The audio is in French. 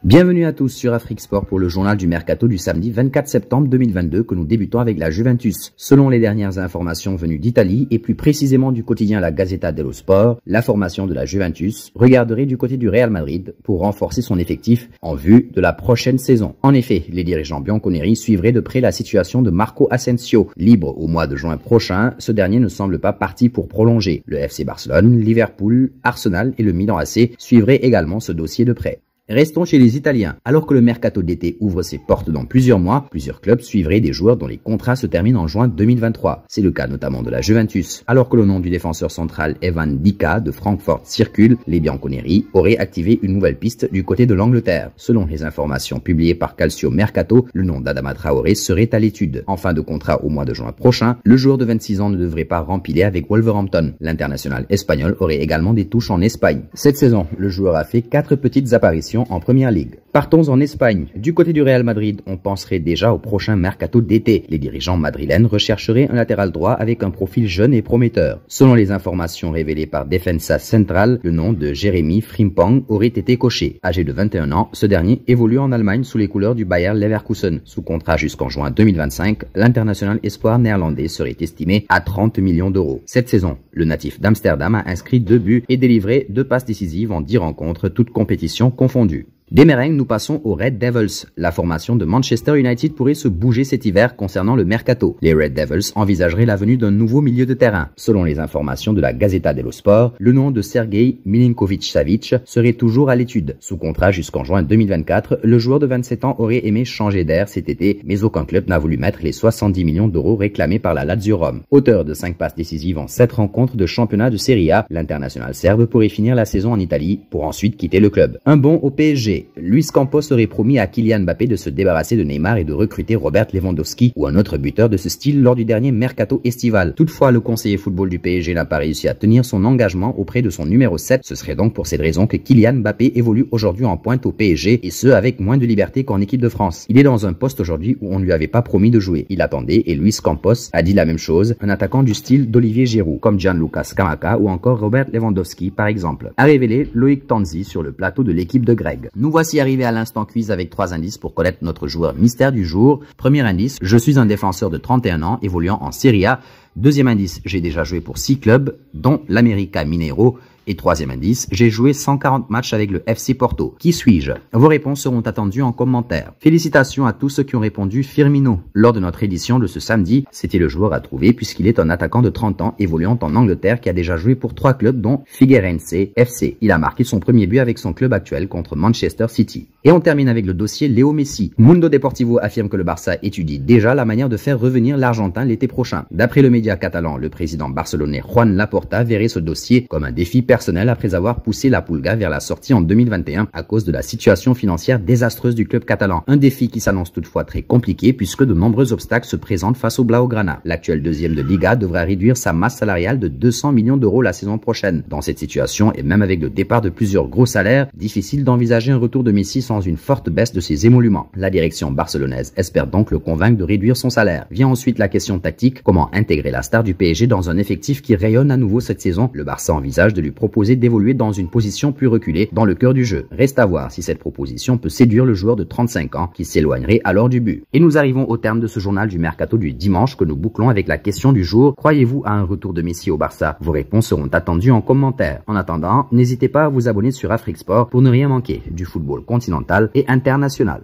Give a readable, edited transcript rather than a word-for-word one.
Bienvenue à tous sur Afrique Sport pour le journal du Mercato du samedi 24 septembre 2022 que nous débutons avec la Juventus. Selon les dernières informations venues d'Italie et plus précisément du quotidien La Gazzetta dello Sport, la formation de la Juventus regarderait du côté du Real Madrid pour renforcer son effectif en vue de la prochaine saison. En effet, les dirigeants bianconeri suivraient de près la situation de Marco Asensio. Libre au mois de juin prochain, ce dernier ne semble pas parti pour prolonger. Le FC Barcelone, Liverpool, Arsenal et le Milan AC suivraient également ce dossier de près. Restons chez les Italiens. Alors que le mercato d'été ouvre ses portes dans plusieurs mois, plusieurs clubs suivraient des joueurs dont les contrats se terminent en juin 2023. C'est le cas notamment de la Juventus. Alors que le nom du défenseur central Evan Dika de Francfort circule, les bianconeri auraient activé une nouvelle piste du côté de l'Angleterre. Selon les informations publiées par Calcio Mercato, le nom d'Adama Traoré serait à l'étude. En fin de contrat au mois de juin prochain, le joueur de 26 ans ne devrait pas rempiler avec Wolverhampton. L'international espagnol aurait également des touches en Espagne. Cette saison, le joueur a fait 4 petites apparitions en Première Ligue. Partons en Espagne. Du côté du Real Madrid, on penserait déjà au prochain mercato d'été. Les dirigeants madrilènes rechercheraient un latéral droit avec un profil jeune et prometteur. Selon les informations révélées par Defensa Central, le nom de Jérémy Frimpong aurait été coché. Âgé de 21 ans, ce dernier évolue en Allemagne sous les couleurs du Bayer Leverkusen. Sous contrat jusqu'en juin 2025, l'international espoir néerlandais serait estimé à 30 millions d'euros. Cette saison, le natif d'Amsterdam a inscrit 2 buts et délivré 2 passes décisives en 10 rencontres, toutes compétitions confondues. Des merengues, nous passons aux Red Devils. La formation de Manchester United pourrait se bouger cet hiver concernant le mercato. Les Red Devils envisageraient la venue d'un nouveau milieu de terrain. Selon les informations de la Gazzetta dello Sport, le nom de Sergei Milinkovic-Savic serait toujours à l'étude. Sous contrat jusqu'en juin 2024, le joueur de 27 ans aurait aimé changer d'air cet été, mais aucun club n'a voulu mettre les 70 millions d'euros réclamés par la Lazio Rome. Auteur de 5 passes décisives en 7 rencontres de championnat de Serie A, l'international serbe pourrait finir la saison en Italie pour ensuite quitter le club. Un bond au PSG. Luis Campos aurait promis à Kylian Mbappé de se débarrasser de Neymar et de recruter Robert Lewandowski ou un autre buteur de ce style lors du dernier mercato estival. Toutefois, le conseiller football du PSG n'a pas réussi à tenir son engagement auprès de son numéro 7. Ce serait donc pour cette raison que Kylian Mbappé évolue aujourd'hui en pointe au PSG et ce avec moins de liberté qu'en équipe de France. Il est dans un poste aujourd'hui où on ne lui avait pas promis de jouer. Il attendait et Luis Campos a dit la même chose, un attaquant du style d'Olivier Giroud, comme Gianluca Scamacca ou encore Robert Lewandowski par exemple. A révélé Loïc Tanzi sur le plateau de l'équipe de Greg. Nous voici arrivés à l'instant quiz avec 3 indices pour connaître notre joueur mystère du jour. Premier indice, je suis un défenseur de 31 ans évoluant en Serie A. Deuxième indice, j'ai déjà joué pour 6 clubs, dont l'América Mineiro. Et troisième indice, j'ai joué 140 matchs avec le FC Porto. Qui suis-je? Vos réponses seront attendues en commentaire. Félicitations à tous ceux qui ont répondu Firmino. Lors de notre édition de ce samedi, c'était le joueur à trouver puisqu'il est un attaquant de 30 ans évoluant en Angleterre qui a déjà joué pour 3 clubs dont Figueirense FC. Il a marqué son premier but avec son club actuel contre Manchester City. Et on termine avec le dossier Léo Messi. Mundo Deportivo affirme que le Barça étudie déjà la manière de faire revenir l'Argentin l'été prochain. D'après le média catalan, le président barcelonais Juan Laporta verrait ce dossier comme un défi personnel après avoir poussé la Pulga vers la sortie en 2021 à cause de la situation financière désastreuse du club catalan. Un défi qui s'annonce toutefois très compliqué puisque de nombreux obstacles se présentent face au Blaugrana. L'actuel deuxième de Liga devra réduire sa masse salariale de 200 millions d'euros la saison prochaine. Dans cette situation et même avec le départ de plusieurs gros salaires, difficile d'envisager un retour de Messi sans une forte baisse de ses émoluments. La direction barcelonaise espère donc le convaincre de réduire son salaire. Vient ensuite la question tactique, comment intégrer la star du PSG dans un effectif qui rayonne à nouveau cette saison. Le Barça envisage de lui proposer d'évoluer dans une position plus reculée dans le cœur du jeu. Reste à voir si cette proposition peut séduire le joueur de 35 ans qui s'éloignerait alors du but. Et nous arrivons au terme de ce journal du mercato du dimanche que nous bouclons avec la question du jour. Croyez-vous à un retour de Messi au Barça? Vos réponses seront attendues en commentaire. En attendant, n'hésitez pas à vous abonner sur Afrique Sport pour ne rien manquer du football continental et international.